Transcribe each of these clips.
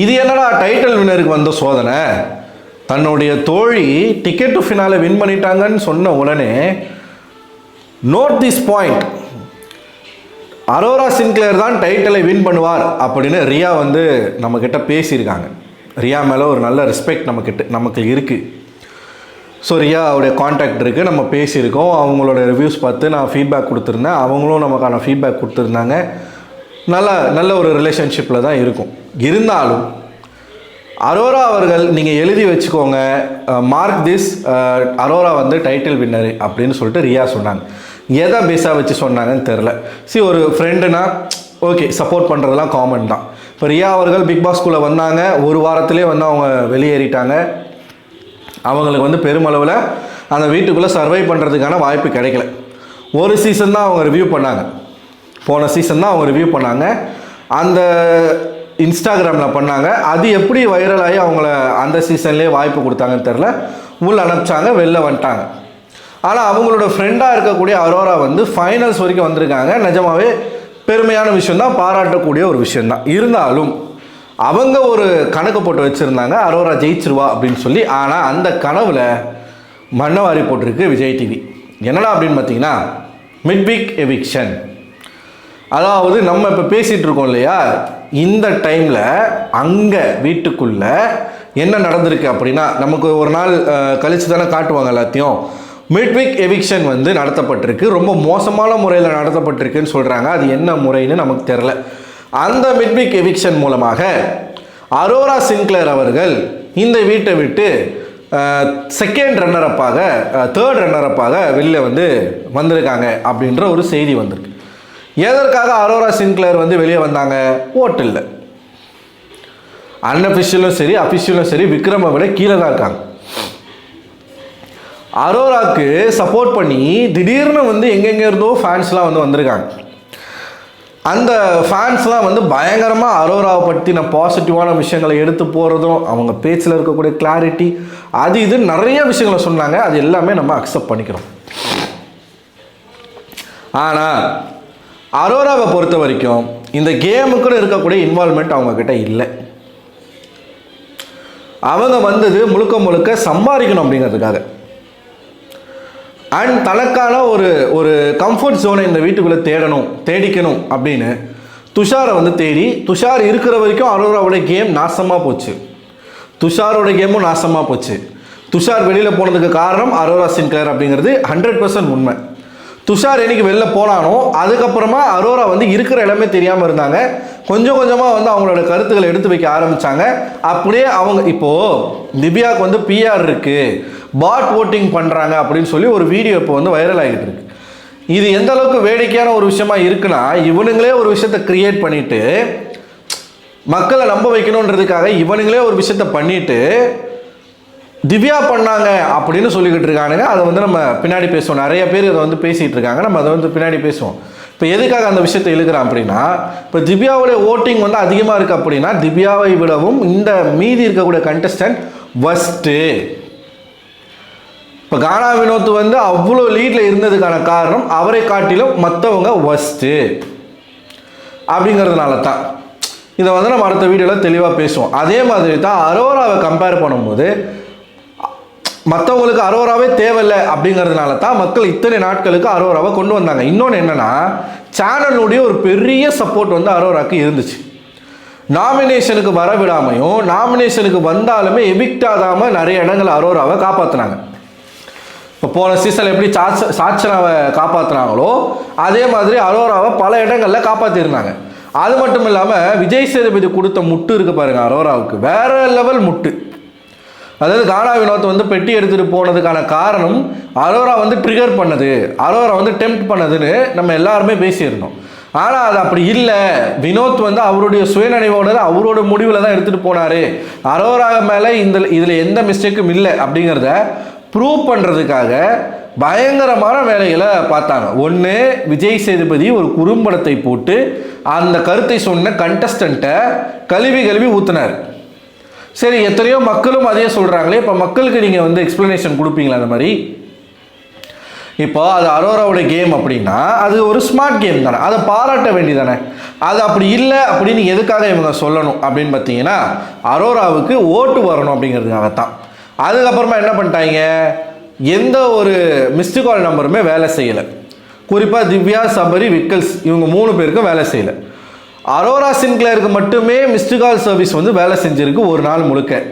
இது என்னடா டைட்டில் வின்னருக்கு வந்த சோதனை? தன்னுடைய தோழி டிக்கெட் டு ஃபினாலே வின் பண்ணிட்டாங்கன்னு சொன்ன உடனே note this point, Aurora Sinclair தான் டைட்டிலை வின் பண்ணுவார் அப்படின்னு ரியா வந்து நம்மக்கிட்ட பேசியிருக்காங்க. ரியா மேலே ஒரு நல்ல ரெஸ்பெக்ட் நமக்கு இருக்குது. ஸோ ரியாவுடைய காண்டாக்ட் இருக்குது, நம்ம பேசியிருக்கோம். அவங்களோட ரிவ்யூஸ் பார்த்து நான் ஃபீட்பேக் கொடுத்துருந்தேன், அவங்களும் நமக்கான ஃபீட்பேக் கொடுத்துருந்தாங்க. நல்ல ஒரு ரிலேஷன்ஷிப்பில் தான் இருக்கும். இருந்தாலும் அரோரா அவர்கள் நீங்கள் எழுதி வச்சுக்கோங்க, மார்க் திஸ், அரோரா வந்து டைட்டில் வின்னர் அப்படின்னு சொல்லிட்டு ரியா சொன்னாங்க. எதை பேஸாக வச்சு சொன்னாங்கன்னு தெரில. ஒரு ஃப்ரெண்டுனா ஓகே, சப்போர்ட் பண்ணுறதுலாம் காமன் தான். இப்போ ரியா அவர்கள் பிக் பாஸ்குள்ளே வந்தாங்க, ஒரு வாரத்திலே வந்து அவங்க வெளியேறிட்டாங்க. அவங்களுக்கு வந்து பெருமளவில் அந்த வீட்டுக்குள்ளே சர்வை பண்ணுறதுக்கான வாய்ப்பு கிடைக்கல. ஒரு சீசன் தான் அவங்க ரிவ்யூ பண்ணாங்க, போன சீசன் தான் அவங்க ரிவ்யூ பண்ணாங்க, அந்த இன்ஸ்டாகிராமில் பண்ணாங்க. அது எப்படி வைரலாகி அவங்கள அந்த சீசன்லேயே வாய்ப்பு கொடுத்தாங்கன்னு தெரில. உள்ள அனுப்பிச்சாங்க, வெளில வந்துட்டாங்க. ஆனால் அவங்களோட ஃப்ரெண்டாக இருக்கக்கூடிய அரோரா வந்து ஃபைனல்ஸ் வரைக்கும் வந்திருக்காங்க. நிஜமாகவே பெருமையான விஷயந்தான், பாராட்டக்கூடிய ஒரு விஷயந்தான். இருந்தாலும் அவங்க ஒரு கணக்கு போட்டு வச்சுருந்தாங்க, அரோரா ஜெயிச்சிருவா அப்படின்னு சொல்லி. ஆனால் அந்த கனவில் மண்ணவாரி போட்டிருக்கு விஜய் டிவி. என்னடா அப்படின்னு பார்த்தீங்கன்னா, மிட் வீக் எவிக்ஷன். அதாவது நம்ம இப்போ பேசிகிட்டு இருக்கோம் இல்லையா, இந்த டைமில் அங்கே வீட்டுக்குள்ளே என்ன நடந்திருக்கு அப்படின்னா, நமக்கு ஒரு நாள் கழித்து தானே காட்டுவாங்க எல்லாத்தையும். மிட்வீக் எவிக்ஷன் வந்து நடத்தப்பட்டிருக்கு, ரொம்ப மோசமான முறையில் நடத்தப்பட்டிருக்குன்னு சொல்கிறாங்க. அது என்ன முறைன்னு நமக்கு தெரில. அந்த மிட்வீக் எவிக்ஷன் மூலமாக அரோரா சின்க்ளேர் அவர்கள் இந்த வீட்டை விட்டு செகண்ட் ரன்னரப்பாக, தேர்ட் ரன்னரப்பாக வெளில வந்து வந்திருக்காங்க அப்படின்ற ஒரு செய்தி வந்திருக்கு. எதற்காக அரோரா சின்க்ளேர் வந்து வெளியே வந்தாங்க? ஓட்டு இல்லை. அன்அஃபிஷியலும் சரி அஃபிஷியலும் சரி விக்ரமை விட கீழே தான் இருக்காங்க. அரோராக்கு சப்போர்ட் பண்ணி திடீர்னு வந்து எங்கெங்கே இருந்தோ ஃபேன்ஸ்லாம் வந்து வந்திருக்காங்க. அந்த ஃபேன்ஸ்லாம் வந்து பயங்கரமாக அரோராவை பற்றின பாசிட்டிவான விஷயங்களை எடுத்து போகிறதும், அவங்க பேச்சில் இருக்கக்கூடிய கிளாரிட்டி, அது இது நிறைய விஷயங்களை சொன்னாங்க. அது எல்லாமே நம்ம அக்செப்ட் பண்ணிக்கிறோம். ஆனால் அரோராவை பொறுத்த வரைக்கும் இந்த கேமுக்குள்ள இருக்கக்கூடிய இன்வால்மெண்ட் அவங்கக்கிட்ட இல்லை. அவங்க வந்தது முழுக்க சம்பாதிக்கணும் அப்படிங்கிறதுக்காக. அண்ட் தனக்கான ஒரு கம்ஃபர்ட் ஜோனை இந்த வீட்டுக்குள்ளே தேடிக்கணும் அப்படின்னு துஷாரை வந்து தேடி, துஷார் இருக்கிற வரைக்கும் அரோராவோட கேம் நாசமாக போச்சு. துஷாரோட கேமும் நாசமாக போச்சு. துஷார் வெளியில் போனதுக்கு காரணம் அரோரா சின்க்ளேர் அப்படிங்கிறது 100% உண்மை. துஷார் என்னைக்கு வெளில போனானோ அதுக்கப்புறமா அரோரா வந்து இருக்கிற இடமே தெரியாமல் இருந்தாங்க. கொஞ்சம் கொஞ்சமாக வந்து அவங்களோட கருத்துக்களை எடுத்து வைக்க ஆரம்பித்தாங்க. அப்படியே அவங்க இப்போது திவ்யாவுக்கு வந்து பிஆர் இருக்குது, பாட் ஓட்டிங் பண்ணுறாங்க அப்படின்னு சொல்லி ஒரு வீடியோ இப்போ வந்து வைரல் ஆகிட்டு இருக்கு. இது எந்த அளவுக்கு வேடிக்கையான ஒரு விஷயமா இருக்குன்னா, இவனுங்களே ஒரு விஷயத்தை கிரியேட் பண்ணிவிட்டு மக்களை நம்ப வைக்கணுன்றதுக்காக இவனுங்களே ஒரு விஷயத்த பண்ணிவிட்டு திவ்யா பண்ணாங்க அப்படின்னு சொல்லிக்கிட்டு இருக்கானுங்க. அதை வந்து நம்ம பின்னாடி பேசுவோம். நிறைய பேர் அதை வந்து பேசிகிட்டு இருக்காங்க, நம்ம அதை வந்து பின்னாடி பேசுவோம். இப்போ எதுக்காக அந்த விஷயத்தை இழுக்கிறான் அப்படின்னா, இப்போ திவ்யாவுடைய ஓட்டிங் வந்து அதிகமாக இருக்குது அப்படின்னா திவ்யாவை விடவும் இந்த மீதி இருக்கக்கூடிய கண்டஸ்டன்ட் வஸ்ட்டு. இப்போ கானா வினோத் வந்து அவ்வளோ லீடில் இருந்ததுக்கான காரணம் அவரை காட்டிலும் மற்றவங்க வஸ்ட்டு அப்படிங்கிறதுனால தான். இதை வந்து நம்ம அடுத்த வீடியோவில் தெளிவாக பேசுவோம். அதே மாதிரி தான் அரோராவை கம்பேர் பண்ணும்போது மற்றவங்களுக்கு அரோராவே தேவையில்லை அப்படிங்கிறதுனால தான் மக்கள் இத்தனை நாட்களுக்கு அரோராவை கொண்டு வந்தாங்க. இன்னொன்று என்னென்னா, சேனலுடைய ஒரு பெரிய சப்போர்ட் வந்து அரோராவுக்கு இருந்துச்சு. நாமினேஷனுக்கு வர விடாமையும், நாமினேஷனுக்கு வந்தாலுமே எவிக்ட் ஆகாமல் நிறைய இடங்கள் அரோராவை காப்பாற்றினாங்க. இப்போ போன சீசனில் எப்படி சாட்சனாவை காப்பாற்றினாங்களோ அதே மாதிரி அரோராவை பல இடங்களில் காப்பாற்றிருந்தாங்க. அது மட்டும் இல்லாமல் விஜய் சேதுபதி கொடுத்த முட்டு இருக்குது பாருங்கள், அரோராவுக்கு வேற லெவல் முட்டு. அதாவது கானா வினோத் வந்து பெட்டி எடுத்துகிட்டு போனதுக்கான காரணம் அரோரா வந்து ட்ரிகர் பண்ணது, அரோரா வந்து டெம்ப்ட் பண்ணதுன்னு நம்ம எல்லாருமே பேசியிருந்தோம். ஆனால் அது அப்படி இல்லை. வினோத் வந்து அவருடைய சுயநினைவோட அவரோட முடிவில் தான் எடுத்துகிட்டு போனார். அரோரா மேலே இதில் எந்த மிஸ்டேக்கும் இல்லை அப்படிங்கிறத ப்ரூவ் பண்ணுறதுக்காக பயங்கரமான வேலைகளை பார்த்தாங்க. ஒன்று, விஜய் சேதுபதி ஒரு குறும்படத்தை போட்டு அந்த கருத்தை சொன்ன கண்டஸ்டண்ட்டை கழுவி ஊற்றினார். சரி, எத்தனையோ மக்களும் அதே சொல்கிறாங்களே, இப்போ மக்களுக்கு நீங்கள் வந்து எக்ஸ்ப்ளனேஷன் கொடுப்பீங்களா? அந்த மாதிரி இப்போ அது அரோராவோட கேம் அப்படின்னா அது ஒரு ஸ்மார்ட் கேம் தானே, அதை பாராட்ட வேண்டியதானே. அது அப்படி இல்லை அப்படின்னு எதுக்காக இவங்க சொல்லணும் அப்படின்னு பார்த்தீங்கன்னா அரோராவுக்கு ஓட்டு வரணும் அப்படிங்கிறதுக்காகத்தான். அதுக்கப்புறமா என்ன பண்ணிட்டாங்க, எந்த ஒரு மிஸ்டு கால் நம்பருமே வேலை செய்யலை. குறிப்பாக திவ்யா, சபரி, விக்கல்ஸ் இவங்க 3 பேருக்கும் வேலை செய்யலை. அரோரா சின்க்ளேருக்கு மட்டுமே மிஸ்டு கால் சர்வீஸ் வந்து வேலை செஞ்சுருக்கு ஒரு நாள் முழுக்க.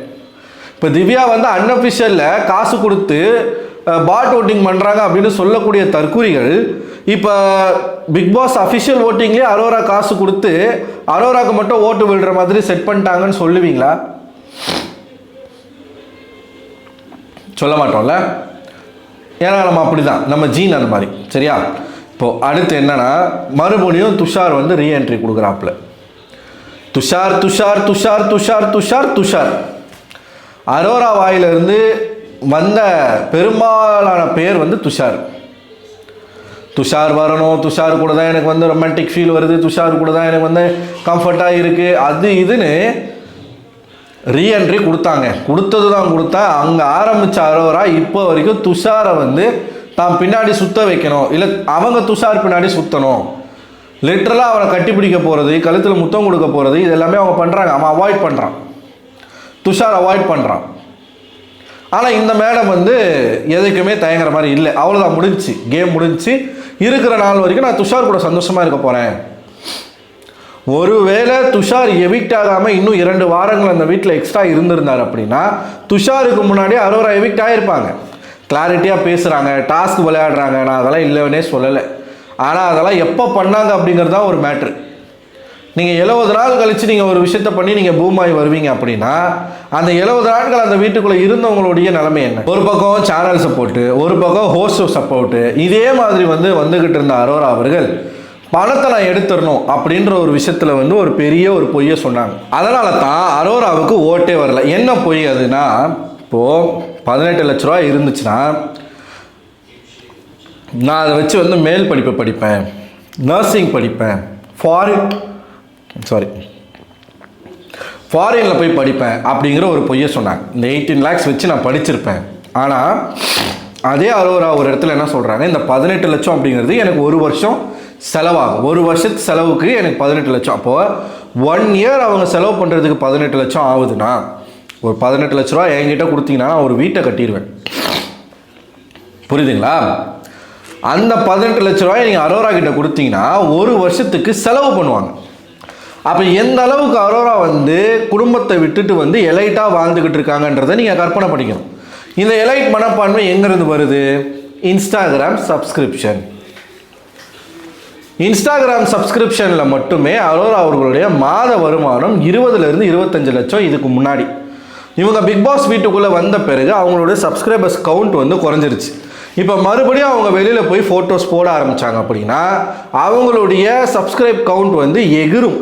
இப்போ திவ்யா வந்து அன்அஃபிஷியலில் காசு கொடுத்து பாட் ஓட்டிங் பண்ணுறாங்க அப்படின்னு சொல்லக்கூடிய தற்கூரிகள் இப்போ பிக் பாஸ் அஃபிஷியல் ஓட்டிங்லேயே அரோரா காசு கொடுத்து அரோராக்கு மட்டும் ஓட்டு விடுற மாதிரி செட் பண்ணிட்டாங்கன்னு சொல்லுவீங்களா? சொல்ல மாட்டோம்ல. ஏன்னா நம்ம அப்படி தான், நம்ம ஜீன் அந்த மாதிரி. சரியா? இப்போது அடுத்து என்னன்னா, மறுபடியும் துஷார் வந்து ரீஎன்ட்ரி கொடுக்குறாப்புல. துஷார் துஷார் துஷார் துஷார் துஷார் துஷார் அரோரா வாயிலிருந்து வந்த பெரும்பாலான பேர் வந்து துஷார். துஷார் வரணும், துஷார் கூட தான் எனக்கு வந்து ரொமான்டிக் ஃபீல் வருது, துஷார் கூட தான் எனக்கு வந்து கம்ஃபர்ட்டாக இருக்குது, அது இதுன்னு ரீஎன்ட்ரி கொடுத்தாங்க. கொடுத்தது தான் கொடுத்தா அங்கே ஆரம்பித்த அரோரா இப்போ வரைக்கும் துஷாரை வந்து தான் பின்னாடி சுற்ற வைக்கணும், இல்லை அவங்க துஷார் பின்னாடி சுற்றணும், லிட்ரலாக அவனை கட்டிப்பிடிக்க போகிறது, கழுத்தில் முத்தம் கொடுக்க போகிறது, இது எல்லாமே அவங்க பண்ணுறாங்க. அவன் அவாய்ட் பண்ணுறான், துஷார் அவாய்ட் பண்ணுறான். ஆனால் இந்த மேடம் வந்து எதுக்குமே தயங்குற மாதிரி இல்லை. அவ்வளோதான், முடிஞ்சிச்சு, கேம் முடிஞ்சிச்சு. இருக்கிற நாள் வரைக்கும் நான் துஷார் கூட சந்தோஷமாக இருக்க போகிறேன். ஒருவேளை துஷார் எவிக்ட் ஆகாமல் இன்னும் 2 வாரங்கள் அந்த வீட்டில் எக்ஸ்ட்ரா இருந்திருந்தார் அப்படின்னா துஷாருக்கு முன்னாடி அரோரா எவிக்ட் ஆகிருப்பாங்க. கிளாரிட்டியாக பேசுகிறாங்க, டாஸ்க் விளையாடுறாங்க, நான் அதெல்லாம் இல்லைன்னே சொல்லலை. ஆனால் அதெல்லாம் எப்போ பண்ணாங்க அப்படிங்கிறது தான் ஒரு மேட்ரு. நீங்கள் 70 நாள் கழித்து நீங்கள் ஒரு விஷயத்த பண்ணி நீங்கள் பூமாய் வருவீங்க அப்படின்னா அந்த 70 நாட்கள் அந்த வீட்டுக்குள்ளே இருந்தவங்களுடைய நிலைமை என்ன? ஒரு பக்கம் சேனல் சப்போர்ட்டு, ஒரு பக்கம் ஹோஸ்ட் சப்போர்ட்டு, இதே மாதிரி வந்துக்கிட்டு இருந்த அரோரா அவர்கள் பணத்தை நான் எடுத்துடணும் அப்படின்ற ஒரு விஷயத்தில் வந்து ஒரு பெரிய ஒரு பொய்யை சொன்னாங்க. அதனால தான் அரோராவுக்கு ஓட்டே வரல. என்ன பொய் அதுனா, இப்போது 18 லட்ச ரூபா இருந்துச்சுன்னா நான் அதை வச்சு வந்து மேல் படிப்பை படிப்பேன், நர்சிங் படிப்பேன், ஃபாரினில் போய் படிப்பேன் அப்படிங்கிற ஒரு பொய்யை சொன்னாங்க. இந்த 18 lakhs வச்சு நான் படிச்சிருப்பேன். ஆனால் அதே அரோரா ஒரு இடத்துல என்ன சொல்கிறாங்க, இந்த 18 லட்சம் அப்படிங்கிறது எனக்கு ஒரு வருஷம் செலவாகும், ஒரு வருஷத்து செலவுக்கு எனக்கு 18 லட்சம். அப்போது 1 year அவங்க செலவு பண்ணுறதுக்கு 18 லட்சம் ஆகுதுன்னா ஒரு 18 லட்ச ரூபா என்கிட்ட கொடுத்தீங்கன்னா நான் ஒரு வீட்டை கட்டிடுவேன். புரியுதுங்களா? அந்த 18 லட்ச ரூபாய் நீங்கள் அரோரா கிட்ட கொடுத்தீங்கன்னா ஒரு வருஷத்துக்கு செலவு பண்ணுவாங்க. அப்போ எந்த அளவுக்கு அரோரா வந்து குடும்பத்தை விட்டுட்டு வந்து எலைட்டாக வாழ்ந்துக்கிட்டு இருக்காங்கன்றதை நீங்கள் கற்பனை பண்ணிக்கணும். இந்த எலைட் மனப்பான்மை எங்கேருந்து வருது? Instagram subscription. இன்ஸ்டாகிராம் சப்ஸ்கிரிப்ஷனில் மட்டுமே அரோரா அவர்களுடைய மாத வருமானம் 20லேருந்து 25 லட்சம். இதுக்கு முன்னாடி இவங்க பிக் பாஸ் வீட்டுக்குள்ளே வந்த பிறகு அவங்களுடைய சப்ஸ்கிரைபர்ஸ் கவுண்ட் வந்து குறைஞ்சிருச்சு. இப்போ மறுபடியும் அவங்க வெளியில் போய் ஃபோட்டோஸ் போட ஆரம்பித்தாங்க அப்படின்னா அவங்களுடைய சப்ஸ்கிரைப் கவுண்ட் வந்து எகிரும்.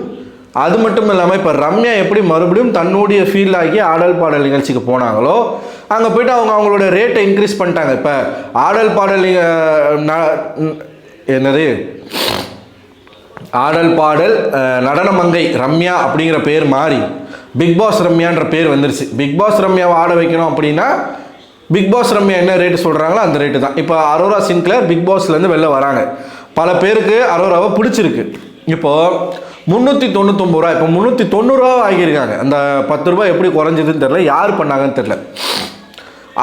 அது மட்டும் இல்லாமல் இப்போ ரம்யா எப்படி மறுபடியும் தன்னுடைய ஃபீல்ட் ஆகி ஆடல் பாடல் நிகழ்ச்சிக்கு போனாங்களோ அங்கே போய்ட்டு அவங்களோட ரேட்டை இன்க்ரீஸ் பண்ணிட்டாங்க. இப்போ ஆடல் பாடல் நடன மங்கை ரம்யா அப்படிங்கிற பேர் மாறி பிக் பாஸ் ரம்யான்ற பேர் வந்துருச்சு. பிக் பாஸ் ரம்யாவை ஆட வைக்கணும் அப்படின்னா பிக் பாஸ் ரம்யா என்ன ரேட்டு சொல்கிறாங்களோ அந்த ரேட்டு தான். இப்போ அரோரா சின்க்ளேர் பிக் பாஸ்லேருந்து வெளில வராங்க. பல பேருக்கு அரோராவை பிடிச்சிருக்கு. இப்போது 399 ரூபா, இப்போ 390 ரூபா ஆகியிருக்காங்க. அந்த 10 ரூபா எப்படி குறைஞ்சதுன்னு தெரில, யார் பண்ணாங்கன்னு தெரில.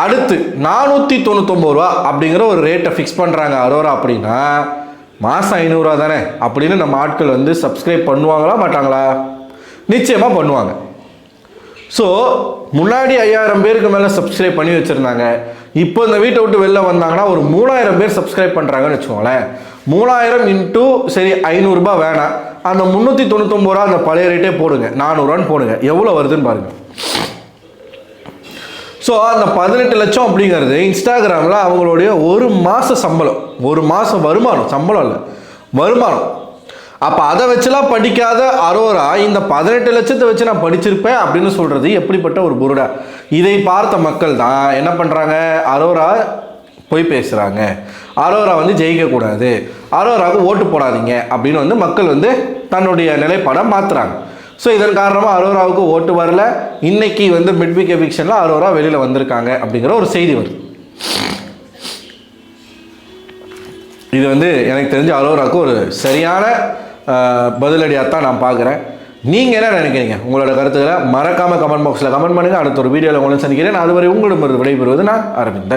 அடுத்து 499 ரூபா அப்படிங்கிற ஒரு ரேட்டை ஃபிக்ஸ் பண்ணுறாங்க அரோரா. அப்படின்னா மாதம் 500 ரூபா தானே அப்படின்னு நம்ம ஆட்கள் வந்து சப்ஸ்கிரைப் பண்ணுவாங்களா மாட்டாங்களா? நிச்சயமாக பண்ணுவாங்க. ஸோ முன்னாடி 5000 பேருக்கு மேலே சப்ஸ்கிரைப் பண்ணி வச்சுருந்தாங்க. இப்போ இந்த வீட்டை விட்டு வெளில வந்தாங்கன்னா ஒரு 3000 பேர் சப்ஸ்கிரைப் பண்ணுறாங்கன்னு வச்சுக்கோங்களேன். 3000 இன்ட்டு சரி 500 ரூபா வேணாம், அந்த 399 ரூபா அந்த பழைய ரேட்டே போடுங்க, 400 ரூபான்னு போடுங்க, எவ்வளோ வருதுன்னு பாருங்கள். ஸோ அந்த 18 லட்சம் அப்படிங்கிறது இன்ஸ்டாகிராமில் அவங்களுடைய ஒரு மாத சம்பளம், ஒரு மாதம் வருமானம், சம்பளம் இல்லை வருமானம். அப்போ அதை வச்சுலாம் படிக்காத அரோரா இந்த 18 லட்சத்தை வச்சு நான் படிச்சிருப்பேன் அப்படின்னு சொல்கிறது எப்படிப்பட்ட ஒரு புருடா? இதை பார்த்த மக்கள் தான் என்ன பண்ணுறாங்க, அரோரா போய் பேசுகிறாங்க, அரோரா வந்து ஜெயிக்கக்கூடாது, அரோராவுக்கு ஓட்டு போடாதீங்க அப்படின்னு வந்து மக்கள் வந்து தன்னுடைய நிலைப்பாடை மாற்றுறாங்க. ஸோ இதன் காரணமாக அரோராவுக்கு ஓட்டு வரல. இன்னைக்கு வந்து மிட்வீக் எவிக்ஷனில் அரோரா வெளியில் வந்திருக்காங்க அப்படிங்கிற ஒரு செய்தி வருது. இது வந்து எனக்கு தெரிஞ்ச அரோராவுக்கு ஒரு சரியான பதிலடியாக தான் நான் பார்க்குறேன். நீங்கள் என்ன நினைக்கிறீங்க? உங்களோட கருத்துக்களை மறக்காமல் கமெண்ட் பாக்ஸில் கமெண்ட் பண்ணுங்கள். அடுத்த ஒரு வீடியோவில் உங்களை சந்திக்கிறேன். அதுவரை உங்களிடம் விடைபெறுவது நான் அரவிந்தன்.